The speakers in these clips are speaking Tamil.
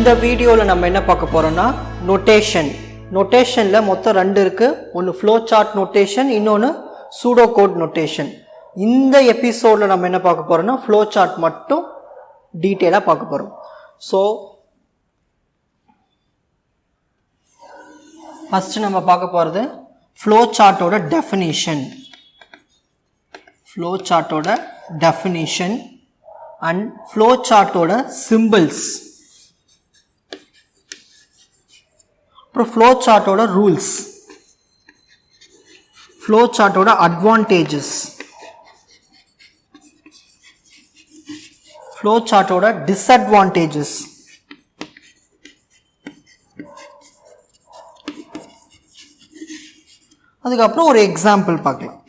இந்த வீடியோவில் நம்ம என்ன பார்க்க போகிறோம்னா நோட்டேஷன். நோட்டேஷனில் மொத்தம் 2 இருக்குது. ஒன்று ஃப்ளோ சார்ட் நோட்டேஷன், இன்னொன்று சூடோ கோட் நோட்டேஷன். இந்த எபிசோடில் நம்ம என்ன பார்க்க போகிறோம்னா ஃப்ளோ சார்ட் மட்டும் டீட்டெயிலாக பார்க்க போகிறோம். ஸோ ஃபஸ்ட்டு நம்ம பார்க்க போகிறது ஃப்ளோ சார்ட்டோட டெஃபினிஷன். ஃப்ளோ சார்ட்டோட டெஃபினிஷன் அண்ட் ஃப்ளோ சார்ட்டோட சிம்பிள்ஸ். அப்புறம் ஃப்ளோ சார்ட்டோட ரூல்ஸ், ஃப்ளோ சார்ட்டோட அட்வான்டேஜஸ், ஃப்ளோ சார்ட்டோட டிஸ்அட்வான்டேஜஸ், அதுக்கப்புறம் ஒரு எக்ஸாம்பிள் பார்க்கலாம்.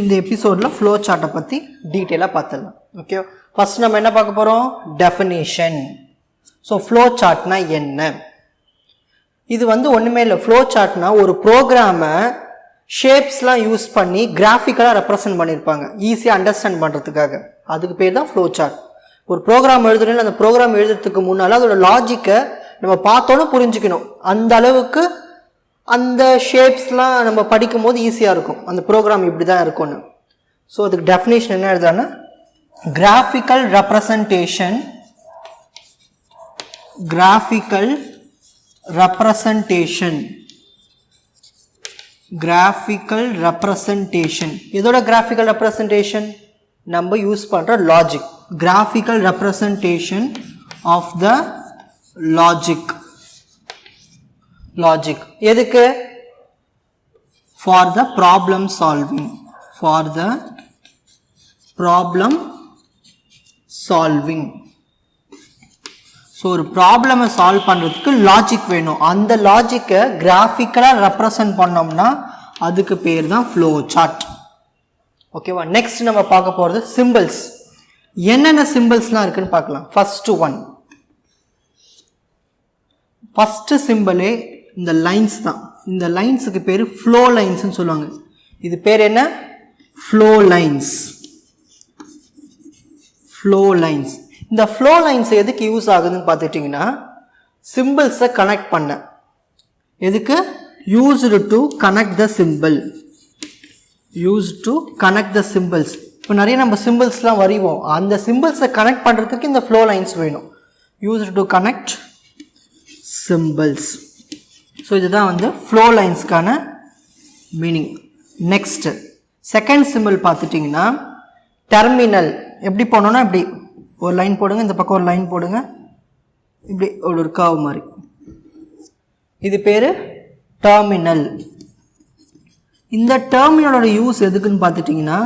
இந்த எபிசோடில் ஃப்ளோ சார்ட்டை பற்றி டீட்டெயிலாக பார்த்துடலாம். ஓகே, ஃபஸ்ட் நம்ம என்ன பார்க்க போகிறோம்? டெஃபினிஷன். ஸோ ஃப்ளோ சார்ட்னா என்ன? இது ஒன்றுமே இல்லை. ஃப்ளோ சார்ட்னா ஒரு ப்ரோக்ராமை ஷேப்ஸ்லாம் யூஸ் பண்ணி கிராஃபிக்கலாக ரெப்ரசன்ட் பண்ணியிருப்பாங்க ஈஸியாக அண்டர்ஸ்டாண்ட் பண்ணுறதுக்காக. அதுக்கு பேர் தான் ஃப்ளோ சார்ட். ஒரு ப்ரோக்ராம் எழுதுறதுல அந்த ப்ரோக்ராம் எழுதுறதுக்கு முன்னால் அதோட லாஜிக்கை நம்ம பார்த்தோன்னு புரிஞ்சுக்கணும். அந்த அளவுக்கு அந்த ஷேப்ஸ்லாம் நம்ம படிக்கும் போது ஈஸியாக இருக்கும், அந்த ப்ரோக்ராம் இப்படி தான் இருக்கும்னு. ஸோ அதுக்கு டெஃபினேஷன் என்ன எழுதுறாங்கன்னா, graphical representation, graphical representation, graphical representation. இதோட கிராஃபிக்கல் ரெப்ரசன்டேஷன் நம்ம யூஸ் பண்ணுற logic. Graphical representation of the logic. Logic எதுக்கு? For the problem solving. For the problem solving. So ஒரு ப்ராப்ளமை சால்வ் பண்ணுறதுக்கு லாஜிக் வேணும். அந்த லாஜிக்கை கிராஃபிக்கலாக ரெப்ரசன்ட் பண்ணோம்னா அதுக்கு பேர் தான் ஃப்ளோ சார்ட். ஓகேவா? நெக்ஸ்ட் நம்ம பார்க்க போகிறது சிம்பிள்ஸ். என்னென்ன சிம்பிள்ஸ்லாம் இருக்குன்னு பார்க்கலாம். ஃபஸ்ட்டு சிம்பிளே இந்த லைன்ஸ் தான். இந்த லைன்ஸுக்கு பேர் ஃப்ளோ லைன்ஸ்னு சொல்லுவாங்க. இது பேர் என்ன? Flow lines. Flow lines. இந்த ஃப்ளோ லைன்ஸ் எதுக்கு யூஸ் ஆகுதுன்னு பார்த்துட்டிங்கன்னா, சிம்பிள்ஸை கனெக்ட் பண்ண. எதுக்கு? Used to connect the simple. Use to connect the symbols. இப்போ நிறைய நம்ம சிம்பிள்ஸ்லாம் வரைவோம், அந்த சிம்பிள்ஸை கனெக்ட் பண்ணுறதுக்கு இந்த ஃப்ளோ லைன்ஸ் வேணும். Used to connect symbols. So இதுதான் ஃப்ளோ லைன்ஸ்க்கான மீனிங். நெக்ஸ்ட் செகண்ட் சிம்பிள் பார்த்துட்டிங்கன்னா டெர்மினல். எப்படி போனோன்னா இப்படி ஒரு லைன் போடுங்க, இந்த பக்கம் ஒரு லைன் போடுங்க, இப்படி ஒரு கர்வ் மாதிரி. இது பேர் டெர்மினல். இந்த டெர்மினலோட யூஸ் எதுக்குன்னு பார்த்துட்டிங்கன்னா,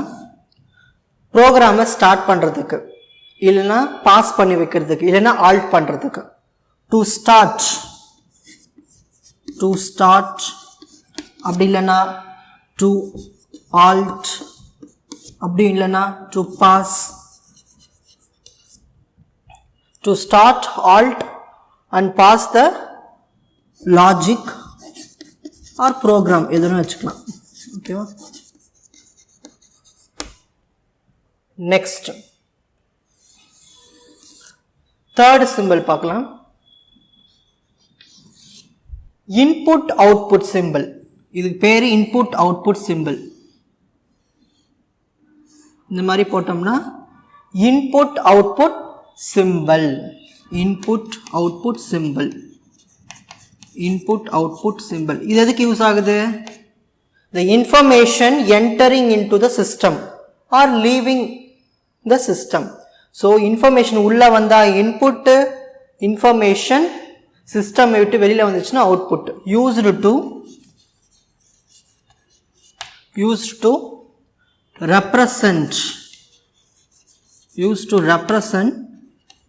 ப்ரோக்ராமை ஸ்டார்ட் பண்ணுறதுக்கு, இல்லைன்னா பாஸ் பண்ணி வைக்கிறதுக்கு, இல்லைன்னா ஆல்ட் பண்ணுறதுக்கு. டு ஸ்டார்ட், டு ஸ்டார்ட், அப்படி இல்லைன்னா டு ஆல்ட், அப்படி இல்லைன்னா to pass. To start, alt and pass the logic or program எதுன்னு வச்சுக்கலாம். ஓகேவா? நெக்ஸ்ட் தேர்ட் சிம்பிள் பார்க்கலாம். Input output simple. இதுக்கு பேர் இன்புட் அவுட்புட் சிம்பிள். இந்த மாதிரி போட்டோம்னா input output symbol. Input output symbol. Input output symbol. இது எதுக்கு யூஸ் ஆகுது? The information entering into the system or leaving the system. So information உள்ள வந்தா input, information system விட்டு வெளியில வந்துச்சுன்னா output. Used to represent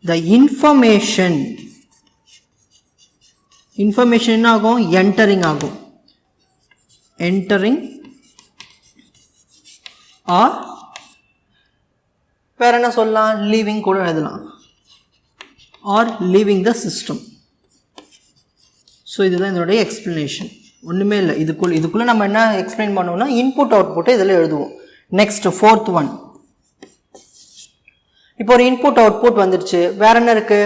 the information. என்ன ஆகும்? என்டரிங் ஆகும். என்டரிங் ஆர் வேற என்ன சொல்லலாம்? லீவிங் கூட எழுதலாம். Or leaving the system. So இதுதான் இதனுடைய எக்ஸ்பிளனேஷன். ஒன்றுமே இல்லை. இதுக்குள்ளே நம்ம என்ன எக்ஸ்பிளைன் பண்ணுவோம்னா இன்புட் அவுட்புட்டை இதில் எழுதுவோம். Next fourth one. இப்போ ஒரு இன்புட் அவுட்புட் வந்துருச்சு. வேற என்ன இருக்கு?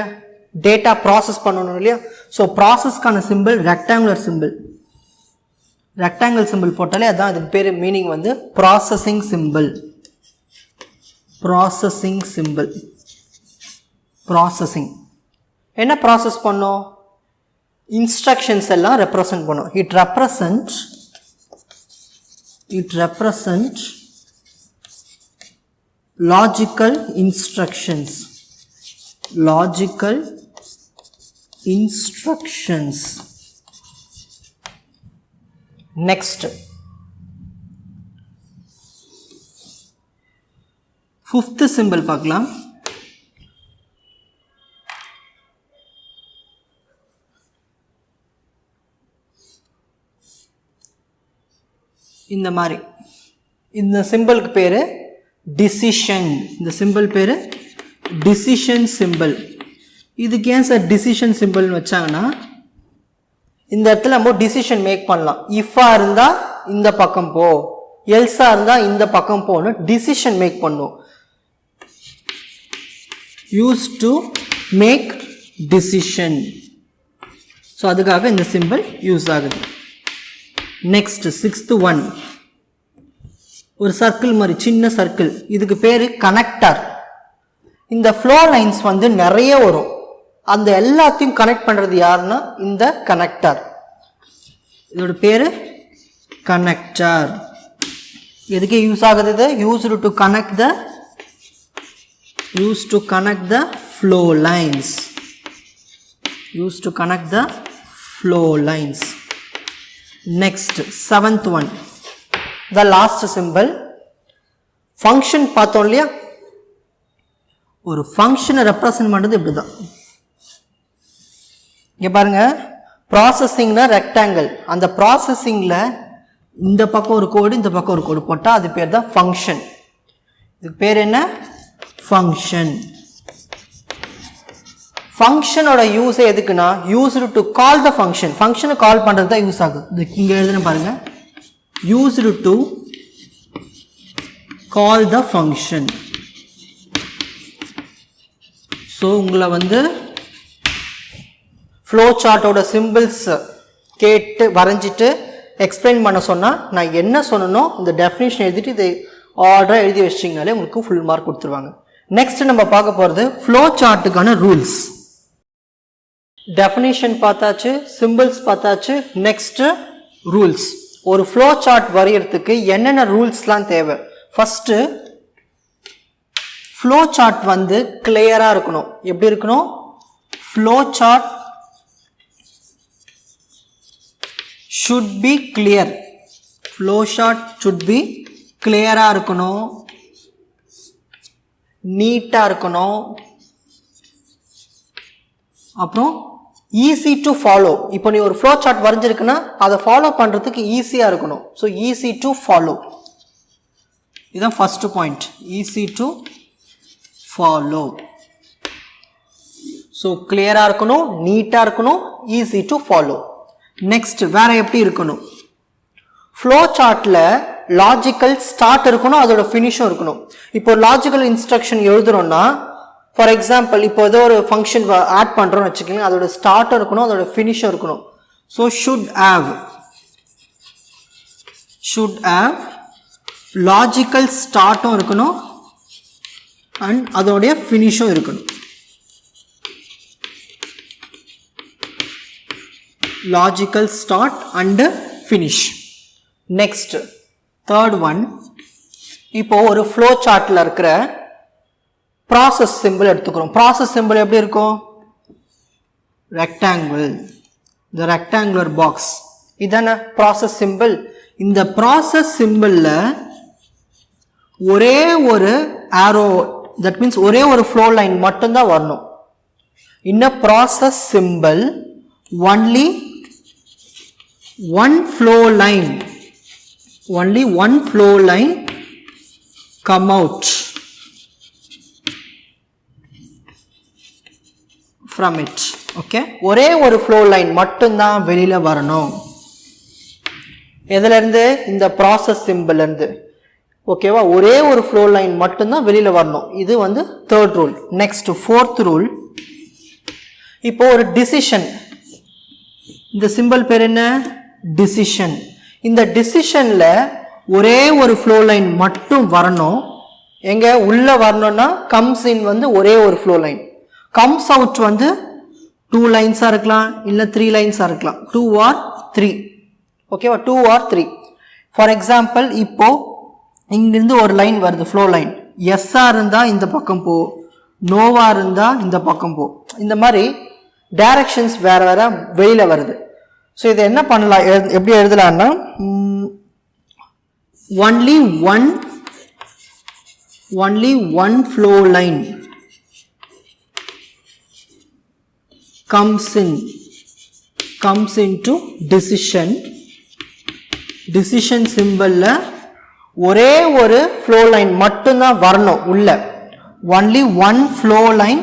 டேட்டா ப்ராசஸ் பண்ணணும் இல்லையா? ஸோ ப்ராசஸ்க்கான symbol rectangular symbol. Rectangle symbol போட்டாலே அதான் அதுக்கு பேர் மீனிங் வந்து processing symbol. Processing symbol. Processing என்ன ப்ராசஸ் பண்ணோம்? இன்ஸ்ட்ரக்ஷன்ஸ் எல்லாம் ரெப்ரசன்ட் பண்ணும். It represent logical instructions. Logical instructions. Next fifth symbol பார்க்கலாம். இந்த மாதிரி இந்த சிம்பிளுக்கு பேரு டிசிஷன். இந்த சிம்பிள் பேரு டிசிஷன் சிம்பிள். இதுக்கு ஏன் சார் டிசிஷன் சிம்பிள்னு வச்சாங்கன்னா இந்த இடத்துல நம்ம டிசிஷன் மேக் பண்ணலாம். இஃபா இருந்தா இந்த பக்கம் போ, எல்ஸா இருந்தா இந்த பக்கம் போன்னு டிசிஷன் மேக் பண்ணும். Use to make decision. So அதுக்காக இந்த சிம்பிள் யூஸ் ஆகுது. நெக்ஸ்ட் சிக்ஸ்த் ஒன், ஒரு சர்க்கிள் மாதிரி சின்ன சர்க்கிள், இதுக்கு பேரு கனெக்டர். இந்த ஃப்ளோ லைன்ஸ் வந்து நிறைய வரும், அந்த எல்லாத்தையும் கனெக்ட் பண்றது யாருன்னா இந்த கனெக்டர். இதோட பேரு கனெக்டர். எதுக்கு யூஸ் ஆகுது? இது used to connect the flow lines. Use to connect the flow lines. Next seventh one, the last simple function. பார்த்தோம் இல்லையா? ஒரு ஃபங்க்ஷனை ரெப்ரசன்ட் பண்றது இப்படிதான். இங்க பாருங்க, ப்ராசஸிங்னா ரெக்டாங்கிள். அந்த ப்ராசஸிங்ல இந்த பக்கம் ஒரு கோடு இந்த பக்கம் ஒரு கோடு போட்டா அது பேர் தான் ஃபங்க்ஷன். இதுக்கு பேர் என்ன? ஃபங்க்ஷன். ஃபங்க்ஷனோட யூஸ் எதுக்குன்னா used to call the function. ஃபங்க்ஷனை கால் பண்றது தான் யூஸ் ஆகுது. இங்க எழுதுன பாருங்க, used to call the function. So உங்களை வந்து ஃப்ளோ சார்ட்டோட சிம்பிள்ஸ் கேட்டு வரைஞ்சிட்டு எக்ஸ்பிளைன் பண்ண சொன்னா நான் என்ன சொன்னனோ இந்த டெஃபினிஷன் எழுதிட்டு இதை ஆர்டரா எழுதி வச்சிங்கனாலே உங்களுக்கு ஃபுல் மார்க் கொடுத்துருவாங்க. நெக்ஸ்ட் நம்ம பார்க்க போறது ஃப்ளோ சார்ட்டுக்கான ரூல்ஸ். டெஃபினிஷன் பார்த்தாச்சு, சிம்பிள்ஸ் பார்த்தாச்சு, நெக்ஸ்ட் ரூல்ஸ். ஒரு ஃப்ளோ சார்ட் வரையறதுக்கு என்னென்ன ரூல்ஸ்லாம் தேவை? ஃபர்ஸ்ட், ஃப்ளோ சார்ட் வந்து கிளியரா இருக்கணும். எப்படி இருக்கணும்? Flow chart should be clear. flow chart should be clear-ஆ இருக்கணும், நீட்டா இருக்கணும், அப்புறம் easy to follow. இப்போ நீ ஒரு flow chart வரைஞ்சிருக்குன்னா அதை ஃபாலோ பண்றதுக்கு ஈஸியா இருக்கணும். So easy to follow. இதுதான் first point, easy to follow. So கிளியரா இருக்கணும், நீட்டா இருக்கணும், easy to follow. நெக்ஸ்ட் வேற எப்படி இருக்கணும்? ஃப்ளோ சார்ட்ல லாஜிக்கல் ஸ்டார்ட் இருக்கணும், அதோட ஃபினிஷும் இருக்கணும். இப்போ லாஜிக்கல் இன்ஸ்ட்ரக்ஷன் எழுதுறோம்னா, ஃபார் எக்ஸாம்பிள் இப்போ ஏதோ ஒரு ஃபங்க்ஷன் ஆட் பண்றோம்னு வச்சுக்கோங்க, அதோட ஸ்டார்ட்டும் இருக்கணும், அதோட ஃபினிஷும் இருக்கணும். ஸோ should have லாஜிக்கல் ஸ்டார்ட்டும் இருக்கணும் அண்ட் அதோடைய ஃபினிஷும் இருக்கணும். Logical start and finish. Next, third one, இப்போ ஒரு flow chartல இருக்கிற process symbol எடுத்துக்கிறோம். process symbol எப்படி இருக்கும்? rectangle, the rectangular box. இதான process symbol. இந்த process symbolல ஒரே ஒரு arrow, that means ஒரே ஒரு flow line மட்டும்தான் வரணும். in a process symbol only one flow line come out from it. okay, ஒரே ஒரு flow line மட்டும்தான் வெளியில வரணும். எதுல இருந்து? இந்த process symbol இருந்து. ஓகேவா? ஒரே ஒரு flow line மட்டும்தான் வெளியில வரணும். இது வந்து third rule. next fourth rule, இப்போ ஒரு டிசிஷன், இந்த சிம்பிள் பேர் என்ன, டிசிஷன். இந்த டிசிஷன்ல ஒரே ஒரு ஃப்ளோ லைன் மட்டும் வரணும். எங்க உள்ள வரணும்னா கம்ஸ் இன் வந்து ஒரே ஒரு ஃப்ளோ லைன், கம்ஸ் அவுட் வந்து 2 லைன்ஸா இருக்கலாம் இல்ல 3 லைன்ஸா இருக்கலாம், 2 or 3. ஓகேவா, 2 or 3. ஃபார் எக்ஸாம்பிள் இப்போ இங்கிருந்து ஒரு லைன் வருது, ஃப்ளோ லைன். எஸ்ஸா இருந்தா இந்த பக்கம் போ, நோவா இருந்தா இந்த பக்கம் போ. இந்த மாதிரி டைரக்ஷன்ஸ் வேற வேற வெளியில வருது. ஸோ இதை என்ன பண்ணலாம், எப்படி எழுதலாம்னா only one flow line comes into decision symbol ஒரே ஒரு flow line மட்டும்தான் வரணும் உள்ள. only one flow line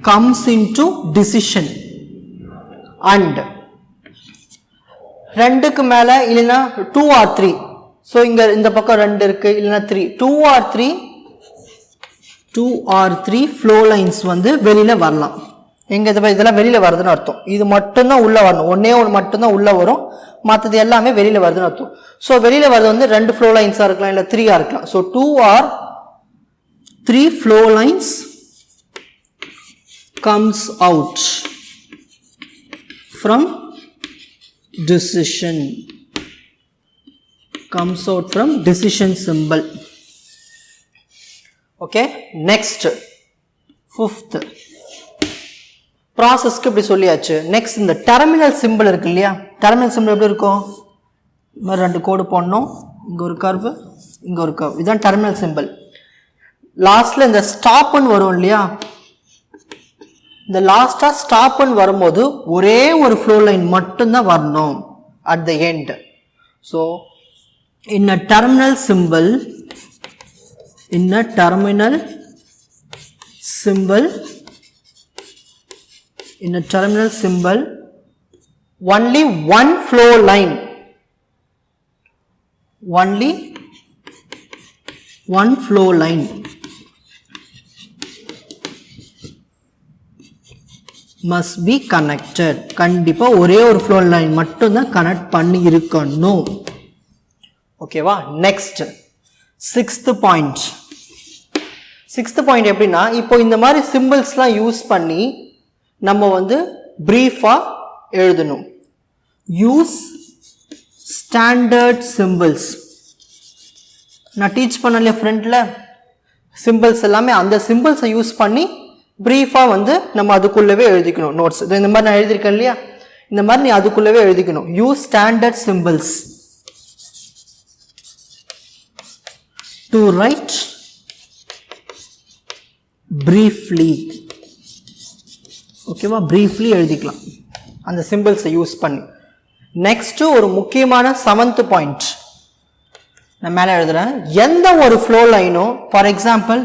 comes into decision and ரெண்டுக்கு மேல இல்லனா 2 or 3. சோ இங்க இந்த பக்கம் 2 இருக்கு இல்லனா 3, 2 or 3 flow lines வந்து வெளியில வரலாம். எங்க இதெல்லாம் வெளியில வருதுன்னு அர்த்தம். இது மட்டும் தான் உள்ள வரணும், ஒண்ணே ஒன்னு மட்டும் தான் உள்ள வரும், மத்தது எல்லாமே வெளியில வருதுன்னு அர்த்தம். சோ வெளியில வருது வந்து 2 flow linesஆ இருக்கலாம் இல்ல 3ஆ இருக்கலாம். So 2 or 3 flow lines comes out from decision, symbol. Okay, next fifth process க்கு இப்படி சொல்லியாச்சு. next இந்த terminal symbol இருக்கு இல்லையா, terminal symbol எப்படி இருக்கும், மாதிரி 2 கோடு போடணும், இங்க ஒரு கர்வ் இங்க ஒரு கர்வ், இதுதான் terminal symbol. லாஸ்ட்ல இந்த ஸ்டாப் ன்னு வரும் இல்லையா, இந்த லாஸ்டா ஸ்டாப் ன்னு வரும்போது ஒரே ஒரு ஃப்ளோ லைன் மட்டும் தான் வரணும் at the end. so in a terminal symbol only one flow line must be connected. கண்டிப்பா ஒரே ஒரு ஃப்ளோ லைன் மட்டும் தான் கனெக்ட் பண்ணி இருக்கணும். ஓகேவா, நெக்ஸ்ட் சிக்ஸ்த் பாயிண்ட் எப்படின்னா, இப்போ இந்த மாதிரி சிம்பிள்ஸ்லாம் யூஸ் பண்ணி நம்ம வந்து பிரீஃபா எழுதணும். Use standard symbols. நான் டீச் பண்ணல ஃப்ரண்ட்ல சிம்பிள்ஸ் எல்லாமே, அந்த சிம்பிள்ஸை யூஸ் பண்ணி பிரீஃபா வந்து நம்ம அதுக்குள்ளவே எழுதிக்கணும். நோட்ஸ் இந்த மாதிரி நான் எழுதியிருக்கேன் இல்லையா, இந்த மாதிரி நீ அதுக்குள்ளவே எழுதிக்கணும். Use standard symbols to right briefly. ஓகேவா, பிரீஃப்லி எழுதிக்கலாம் அந்த சிம்பிள்ஸை யூஸ் பண்ணி. நெக்ஸ்ட் ஒரு முக்கியமான 7th பாயிண்ட் நான் மேலே எழுதுறேன். எந்த ஒரு ஃப்ளோ லைனும், ஃபார் எக்ஸாம்பிள்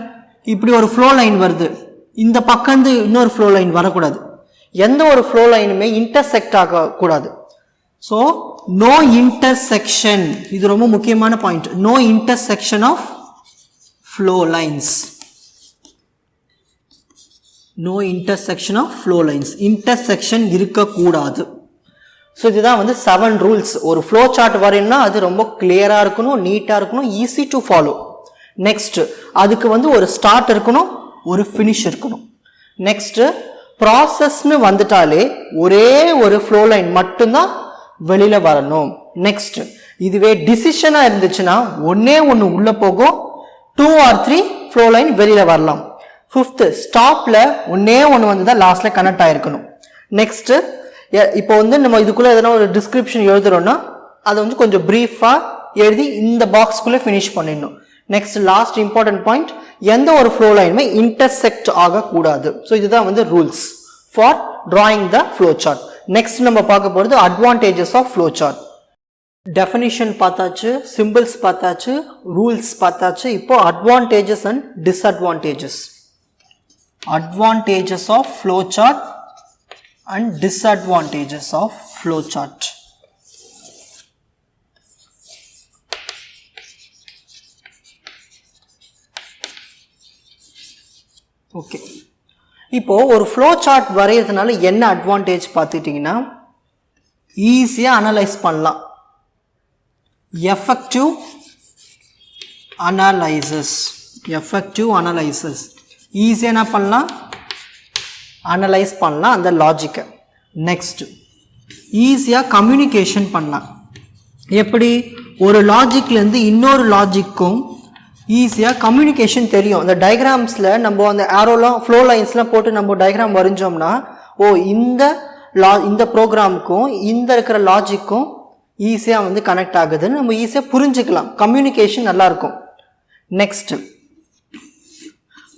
இப்படி ஒரு ஃப்ளோ லைன் வருது, இந்த பக்கம் இன்னொரு ஃப்ளோ லைன் வரக்கூடாது. எந்த ஒரு ஃப்ளோ லைனுமே இன்டர்செக்ட் ஆகக்கூடாது. ஸோ நோ இன்டர்செக்ஷன், இது ரொம்ப முக்கியமான point. No intersection of flow lines. Intersection இருக்கக்கூடாது. ஸோ இதுதான் வந்து 7 ரூல்ஸ். ஒரு ஃப்ளோ சார்ட் வரையணும்னா அது ரொம்ப கிளியரா இருக்கணும், நீட்டா இருக்கணும், ஈஸி டு ஃபாலோ. நெக்ஸ்ட் அதுக்கு வந்து ஒரு ஸ்டார்ட் இருக்கணும், ஒரு ஃபினிஷ் இருக்கணும். நெக்ஸ்ட் ப்ராசஸ்னு வந்துட்டாலே ஒரே ஒரு ஃப்ளோ லைன் மட்டும்தான் வெளியில வரணும். நெக்ஸ்ட் இதுவே டிசிஷனா இருந்துச்சுன்னா ஒன்னே ஒன்று உள்ள போகும், 2 or 3 ஃப்ளோ லைன் வெளியில வரலாம். 5th ஸ்டாப்ல ஒன்னே ஒன்று வந்து தான் லாஸ்ட்ல கனெக்ட் ஆயிருக்கணும். நெக்ஸ்ட் இப்போ வந்து நம்ம இதுக்குள்ள எதனா ஒரு டிஸ்கிரிப்ஷன் எழுதுறோம்னா அதை வந்து கொஞ்சம் பிரீஃபா எழுதி இந்த பாக்ஸ்க்குள்ள ஃபினிஷ் பண்ணிடணும். நெக்ஸ்ட் லாஸ்ட் இம்பார்ட்டன்ட் பாயிண்ட், எந்த ஒரு ஃப்ளோ லைனுமே இன்டர்செக்ட் ஆகக்கூடாது. ஸோ இதுதான் வந்து rules for drawing the flow chart. Next நம்ம பார்க்க போகிறது advantages of flow chart. Definition பார்த்தாச்சு, சிம்பிள்ஸ் பார்த்தாச்சு, ரூல்ஸ் பார்த்தாச்சு. இப்போ advantages and disadvantages. Advantages of flow chart and disadvantages of flow chart. Okay, இப்போ ஒரு ஃப்ளோ சார்ட் வரைகிறதுனால என்ன அட்வான்டேஜ் பார்த்துக்கிட்டிங்கன்னா ஈஸியாக அனலைஸ் பண்ணலாம். எஃபெக்டிவ் அனலைசஸ் ஈஸியாக என்ன பண்ணலாம், அனலைஸ் பண்ணலாம் அந்த லாஜிக்கை. நெக்ஸ்ட் ஈஸியாக கம்யூனிகேஷன் பண்ணலாம். எப்படி, ஒரு லாஜிக்லேருந்து இன்னொரு லாஜிக்கும் ஈஸியாக கம்யூனிகேஷன் தெரியும். அந்த டயக்ராம்ஸில் நம்ம அந்த ஆரோலாம் ஃப்ளோ லைன்ஸ்லாம் போட்டு நம்ம டயக்ராம் வரைஞ்சோம்னா இந்த ப்ரோக்ராமுக்கும் இந்த இருக்கிற லாஜிக்கும் ஈஸியாக வந்து கனெக்ட் ஆகுதுன்னு நம்ம ஈஸியாக புரிஞ்சுக்கலாம். கம்யூனிகேஷன் நல்லாயிருக்கும். Next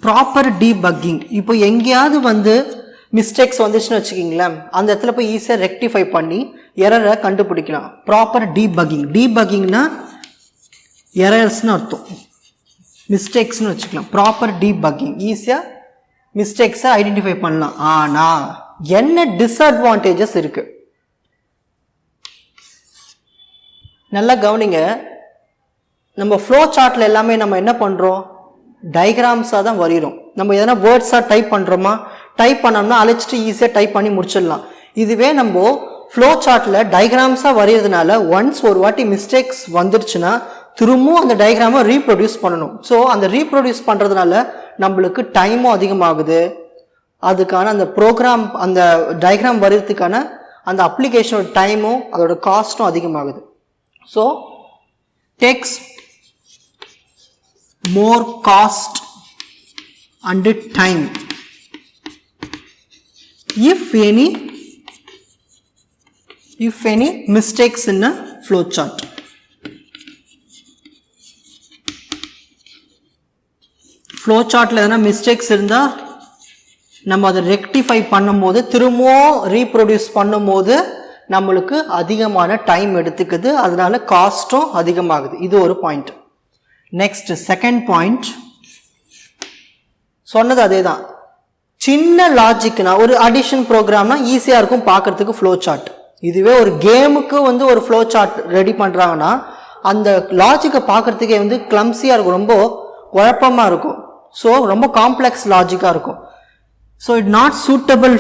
proper debugging. இப்போ எங்கேயாவது வந்து மிஸ்டேக்ஸ் வந்துச்சுன்னு வச்சுக்கிங்களேன், அந்த இடத்துல போய் ஈஸியாக ரெக்டிஃபை பண்ணி எரரை கண்டுபிடிக்கலாம். ப்ராப்பர் டீபக்கிங்னா எரர்ஸ்னு அர்த்தம், மிஸ்டேக்ஸ்னு வச்சுக்கலாம். ப்ராப்பர் டீபக்கிங் ஈஸியாக மிஸ்டேக்ஸை ஐடென்டிஃபை பண்ணலாம். ஆனால் என்ன டிஸ்அட்வான்டேஜஸ் இருக்கு நல்லா கவனிங்க. நம்ம ஃப்ளோ சார்ட்ல எல்லாமே நம்ம என்ன பண்றோம், டயக்ராம்ஸாக தான் வரைகிறோம். நம்ம எதனா வேர்ட்ஸாக டைப் பண்ணுறோமா, டைப் பண்ணோம்னா அழைச்சிட்டு ஈஸியாக டைப் பண்ணி முடிச்சிடலாம். இதுவே நம்ம ஃப்ளோ சார்ட்டில் டயக்ராம்ஸாக வரைகிறதுனால ஒன்ஸ் ஒரு வாட்டி மிஸ்டேக்ஸ் வந்துருச்சுன்னா திரும்பவும் அந்த டயக்ராமை ரீப்ரொடியூஸ் பண்ணணும். ஸோ அந்த ரீப்ரொடியூஸ் பண்ணுறதுனால நம்மளுக்கு டைமும் அதிகமாகுது, அதுக்கான அந்த ப்ரோக்ராம் அந்த டயக்ராம் வரைகிறதுக்கான அந்த அப்ளிகேஷனோட டைமும் அதோட காஸ்ட்டும் அதிகமாகுது. So takes more cost and time if any mistakes in a flow chart. flow chartல எதனா மிஸ்டேக்ஸ் இருந்தா நம்ம அதை ரெக்டிஃபை பண்ணும்போது திரும்பவும் ரீப்ரொடியூஸ் பண்ணும்போது நம்மளுக்கு அதிகமான டைம் எடுத்துக்குது, அதனால காஸ்ட்டும் அதிகமாகுது. இது ஒரு பாயிண்ட். நெக்ஸ்ட் செகண்ட் பாயிண்ட் சொன்னது அதே தான். சின்ன லாஜிக்னா ஒரு அடிஷன் ப்ரோக்ராம்னா ஈஸியாக இருக்கும் பார்க்கறதுக்கு ஃப்ளோ சார்ட். இதுவே ஒரு கேமுக்கு வந்து ஒரு ஃப்ளோ சார்ட் ரெடி பண்ணுறாங்கன்னா அந்த லாஜிக்கை பார்க்கறதுக்கே வந்து கிளம்ஸியாக இருக்கும், ரொம்ப குழப்பமாக இருக்கும். ஸோ ரொம்ப காம்ப்ளெக்ஸ் லாஜிக்காக இருக்கும். So it not suitable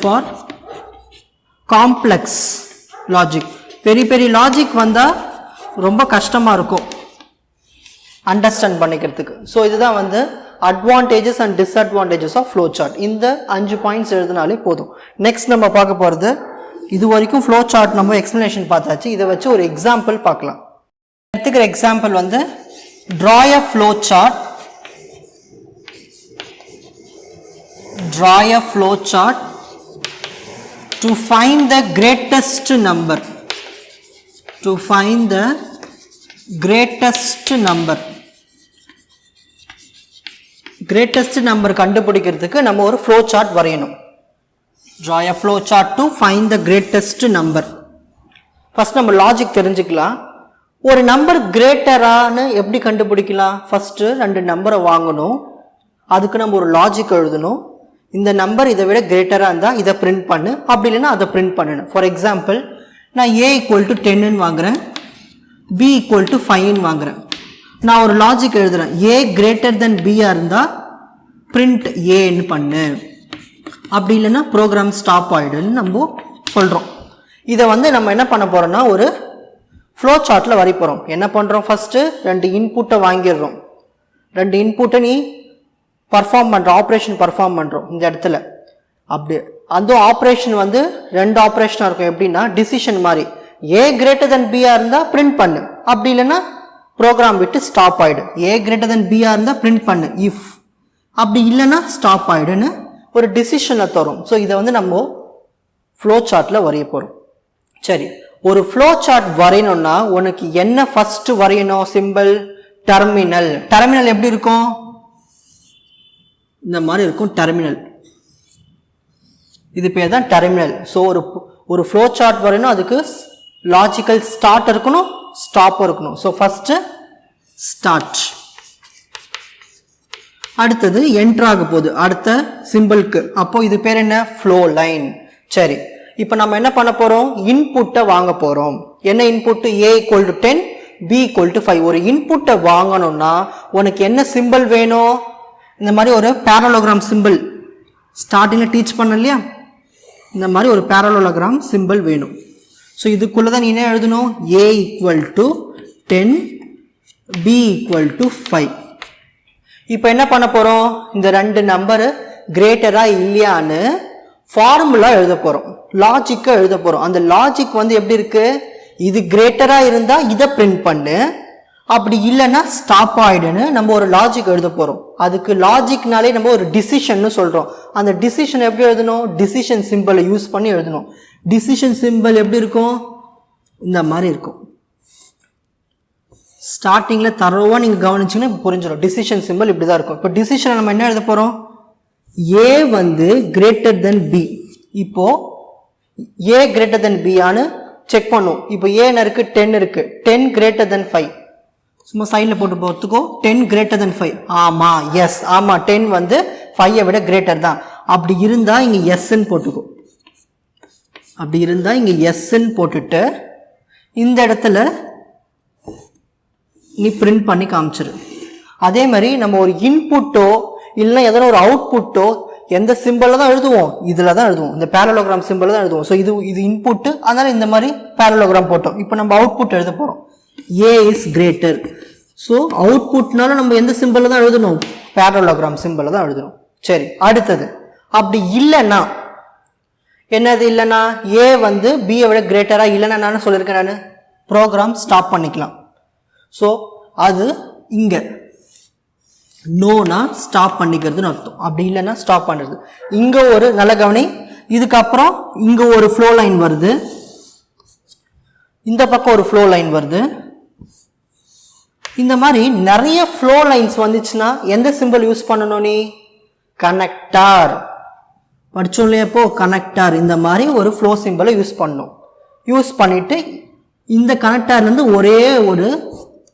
for complex logic. பெரிய பெரிய லாஜிக் வந்தால் ரொம்ப கஷ்டமாக இருக்கும் அண்டர்ஸ்டாண்ட் பண்ணிக்கிறதுக்கு. ஸோ இதுதான் வந்து advantages and disadvantages of flow chart. இந்த 5 பாயிண்ட்ஸ் எழுதினாலே போதும். நெக்ஸ்ட் நம்ம பார்க்க போகிறது, இது வரைக்கும் ஃப்ளோ சார்ட் நம்ம எக்ஸ்பிளனேஷன் பார்த்தாச்சு. இதை வச்சு ஒரு எக்ஸாம்பிள் பார்க்கலாம். எடுத்துக்கிற எக்ஸாம்பிள் வந்து draw a flow chart to find the greatest number. greatest number கண்டுபிடிக்கிறதுக்கு நம்ம ஒரு flow chart வரையணும். draw a flow chart to find the greatest number. First நம்ம லாஜிக் தெரிஞ்சுக்கலாம். ஒரு நம்பர் கிரேட்டரானு எப்படி கண்டுபிடிக்கலாம்? ஃபர்ஸ்ட் 2 நம்பரை வாங்கணும், அதுக்கு நம்ம ஒரு லாஜிக் எழுதணும். இந்த நம்பர் இதை விட கிரேட்டராக இருந்தால் இதை பிரிண்ட் பண்ணு, அப்படி இல்லைன்னா அதை பிரிண்ட் பண்ணணும். ஃபார் எக்ஸாம்பிள் நான் a = 10 வாங்குறேன், b = 5 வாங்குறேன். நான் ஒரு லாஜிக் எழுதுறேன், a greater than b இருந்தால் பிரிண்ட் ஏன்னு பண்ணு, அப்படி இல்லைன்னா ப்ரோக்ராம் ஸ்டாப் ஆகிடுன்னு நம்ம சொல்கிறோம். இதை வந்து நம்ம என்ன பண்ண போகிறோம்னா ஒரு ஃப்ளோ சார்ட்டில் வரை போகிறோம். என்ன பண்ணுறோம், ஃபஸ்ட்டு 2 இன்புட்டை வாங்கிடுறோம். 2 இன்புட்டை நீ ஆப்ரேஷன் பர்ஃபார்ம் பண்ணுறோம் இந்த இடத்துல. அப்படி அந்த ஆப்ரேஷன் வந்து 2 ஆப்ரேஷனாக இருக்கும். எப்படின்னா டிசிஷன் மாதிரி, a greater than b இருந்தால் பிரிண்ட் பண்ணு, அப்படி இல்லைன்னா ப்ரோக்ராம் விட்டு ஸ்டாப் ஆகிடு. a greater than b இருந்தால் பிரிண்ட் பண்ணு, இஃப் அப்படி இல்லைன்னா ஸ்டாப் ஆகிடுன்னு ஒரு டிசிஷனை தரும். ஸோ இதை வந்து நம்ம ஃப்ளோ சார்ட்டில் வரைய போகிறோம். சரி, ஒரு ஃப்ளோ சார்ட் வரையணும்னா உனக்கு என்ன ஃபர்ஸ்ட் வரையணும்? Simple terminal. டெர்மினல் எப்படி இருக்கும்? இந்த மாதிரி இருக்கும் டெர்மினல். இது பேர் தான் டெர்மினல். ஸோ ஒரு ஃப்ளோ சார்ட் வரையணும், அதுக்கு லாஜிக்கல் ஸ்டார்ட் இருக்கணும், ஸ்டாப் இருக்கணும். ஸோ ஃபர்ஸ்ட் ஸ்டார்ட், அடுத்தது என்டர் ஆக போகுது அடுத்த சிம்பிளுக்கு. அப்போ இது பேர் என்ன? Flow line. சரி, இப்போ நம்ம என்ன பண்ண போறோம்? இன்புட்டை வாங்க போறோம். என்ன input? a = 10, b equal to 5. ஒரு இன்புட்டை வாங்கணும்னா உனக்கு என்ன சிம்பிள் வேணும்? இந்த மாதிரி ஒரு parallelogram symbol ஸ்டார்டிங்ல டீச் பண்ண இல்லையா, இந்த மாதிரி ஒரு parallelogram symbol வேணும். ஸோ இதுக்குள்ள தான் நீ என்ன எழுதணும்? a equal to 10, b equal to 5. இப்போ என்ன பண்ண போறோம்? இந்த ரெண்டு நம்பர் கிரேட்டரா இல்லையான்னு ஃபார்முலா எழுத போறோம், லாஜிக்கா எழுத போறோம். அந்த லாஜிக் வந்து எப்படி இருக்கு? இது கிரேட்டரா இருந்தா இதை பிரிண்ட் பண்ணு, அப்படி இல்லைன்னா ஸ்டாப் ஆயிடுன்னு நம்ம ஒரு லாஜிக் எழுத போறோம். அதுக்கு லாஜிக்னாலே நம்ம ஒரு டிசிஷன் சொல்றோம். அந்த டிசிஷன் எப்படி எழுதணும்? டிசிஷன் சிம்பிளை யூஸ் பண்ணி எழுதணும். டிசிஷன் சிம்பிள் எப்படி இருக்கும்? இந்த மாதிரி இருக்கும். ஸ்டார்டிங்ல தரோவா நீங்க கவனிச்சீங்கன்னா புரிஞ்சிடும். டிசிஷன் சிம்பிள் இப்படிதான் இருக்கும். இப்போ டிசிஷன் நம்ம என்ன எழுத போறோம்? a வந்து கிரேட்டர் தென் b. இப்போ a கிரேட்டர் தென் b ஆனு செக் பண்ணும். இப்போ a இருக்கு 10 இருக்கு, 10 கிரேட்டர் தென் 5. சும்மா சைடில் போட்டு போறதுக்கோ 10 கிரேட்டர் தென் 5. ஆமா, எஸ், ஆமா 10 வந்து 5 விட கிரேட்டர் தான். அப்படி இருந்தா இங்க எஸ்ன்னு போட்டுக்கோ. அப்படி இருந்தா இங்க எஸ்ன்னு போட்டுட்டு இந்த இடத்துல நீ பிரிண்ட் பண்ணி காமிச்சிரு. அதே மாதிரி நம்ம ஒரு இன்புட்டோ இல்லைன்னா எதனா ஒரு அவுட்புட்டோ எந்த சிம்பிள்ல தான் எழுதுவோம்? இதுல தான் எழுதுவோம், இந்த parallelogram சிம்பிள் தான் எழுதுவோம். ஸோ இது இன்புட், அதனால இந்த மாதிரி parallelogram போட்டோம். இப்போ நம்ம அவுட்புட் எழுத போறோம். a is greater. ஸோ அவுட்புட்னால நம்ம எந்த சிம்பிள்ல தான் எழுதணும்? parallelogram சிம்பிள்ல தான் எழுதணும். சரி, அடுத்தது அப்படி இல்லைன்னா என்னது? இல்லைன்னா a வந்து b விட கிரேட்டரா இல்லைன்னா நான் சொல்லியிருக்கேன், நான் ப்ரோக்ராம் ஸ்டாப் பண்ணிக்கலாம். ஸோ அது இங்க நோனா ஸ்டாப் பண்ணிக்கிறதுன்னு அர்த்தம். அப்படி இல்லைன்னா ஸ்டாப் பண்ணுறது. இங்க ஒரு நல்ல கவனி, இதுக்கப்புறம் இங்க ஒரு ஃப்ளோ லைன் வருது, இந்த பக்கம் ஒரு ஃப்ளோ லைன் வருது. இந்த மாதிரி நிறைய ஃப்ளோ லைன்ஸ் வந்துச்சுன்னா எந்த சிம்பிள் யூஸ் பண்ணணும்? நீ கனெக்டார் படிச்சோம் இல்லையா? இப்போ கனெக்டார் இந்த மாதிரி ஒரு ஃப்ளோ சிம்பிளை யூஸ் பண்ணணும். யூஸ் பண்ணிட்டு இந்த கனெக்டார்லேருந்து ஒரே ஒரு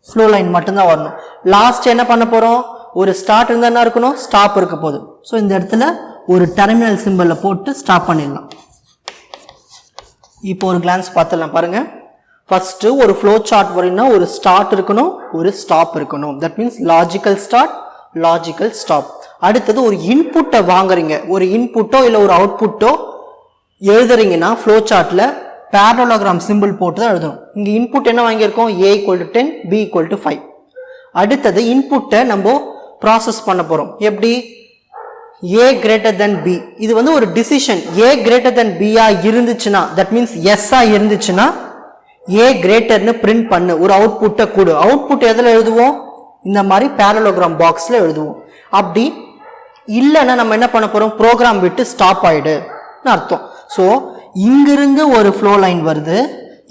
ஃப்ளோ லைன் மட்டும்தான் வரணும். லாஸ்ட் என்ன பண்ண போறோம்? ஒரு ஸ்டார்ட் இருந்தா என்ன இருக்கணும்? ஸ்டாப் இருக்க போகுது. ஸோ இந்த இடத்துல ஒரு டெர்மினல் சிம்பிளை போட்டு ஸ்டாப் பண்ணிடலாம். இப்போ ஒரு கிளான்ஸ் பார்த்துடலாம் பாருங்க. ஃபர்ஸ்ட் ஒரு ஃப்ளோ சார்ட் வரைனா ஒரு ஸ்டார்ட் இருக்கணும், ஒரு ஸ்டாப் இருக்கணும். That means logical start, logical stop. அடுத்தது ஒரு இன்புட்டை வாங்குறீங்க, ஒரு இன்புட்டோ இல்லை ஒரு அவுட்புட்டோ எழுதுறீங்கன்னா ஃப்ளோ சார்ட்ல parallelogram சிம்பிள் போட்டு தான் எழுதணும். இங்க இன்புட் என்ன வாங்கியிருக்கோம்? a equal to 10, b equal to 5. அடுத்தது இன்புட்டை நம்ம ப்ராசஸ் பண்ண போறோம். எப்படி? a greater than b. இது வந்து ஒரு decision. a greater than b ஆ இருந்துச்சுன்னா, தட் மீன்ஸ் எஸ் ஆ இருந்துச்சுன்னா a greaterன்னு பிரிண்ட் பண்ணு, ஒரு அவுட்புட்டை கொடு. அவுட்புட் எதில் எழுதுவோம்? இந்த மாதிரி parallelogram பாக்ஸ்ல எழுதுவோம். அப்படி இல்லைன்னா நம்ம என்ன பண்ண போறோம்? ப்ரோக்ராம் விட்டு ஸ்டாப் ஆயிடுன்னு அர்த்தம். ஸோ இங்கிருந்து ஒரு ஃப்ளோ லைன் வருது,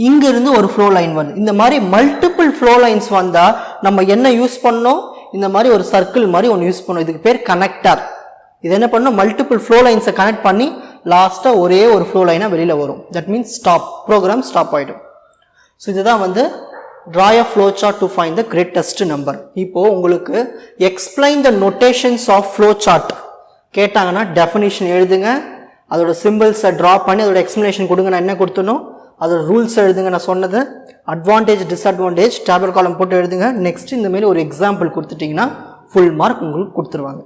இங்கிருந்து ஒரு ஃப்ளோ லைன் வருது. இந்த மாதிரி மல்டிபிள் ஃப்ளோ லைன்ஸ் வந்தா நம்ம என்ன யூஸ் பண்ணோம்? இந்த மாதிரி ஒரு சர்க்கிள் மாதிரி ஒன்று யூஸ் பண்ணோம். இதுக்கு பேர் கனெக்டர். இது என்ன பண்ணோம்? மல்டிபிள் ஃப்ளோ லைன்ஸை கனெக்ட் பண்ணி லாஸ்டா ஒரே ஒரு ஃப்ளோ லைனா வெளியில வரும். That means stop, program stop ஆயிடும். ஸோ இதுதான் வந்து draw a flowchart to find the greatest number. இப்போ உங்களுக்கு explain the notations of flowchart கேட்டாங்கன்னா definition எழுதுங்க, அதோட symbols-ஐ draw பண்ணி அதோட explanation கொடுங்க. நான் என்ன கொடுத்தனோ அதோட ரூல்ஸ் எழுதுங்க. நான் சொன்னது அட்வான்டேஜ் டிஸ்அட்வான்டேஜ் டேபிள் காலம் போட்டு எழுதுங்க. நெக்ஸ்ட் இந்த மாதிரி ஒரு எக்ஸாம்பிள் கொடுத்துட்டீங்கன்னா ஃபுல் மார்க் உங்களுக்கு கொடுத்துருவாங்க.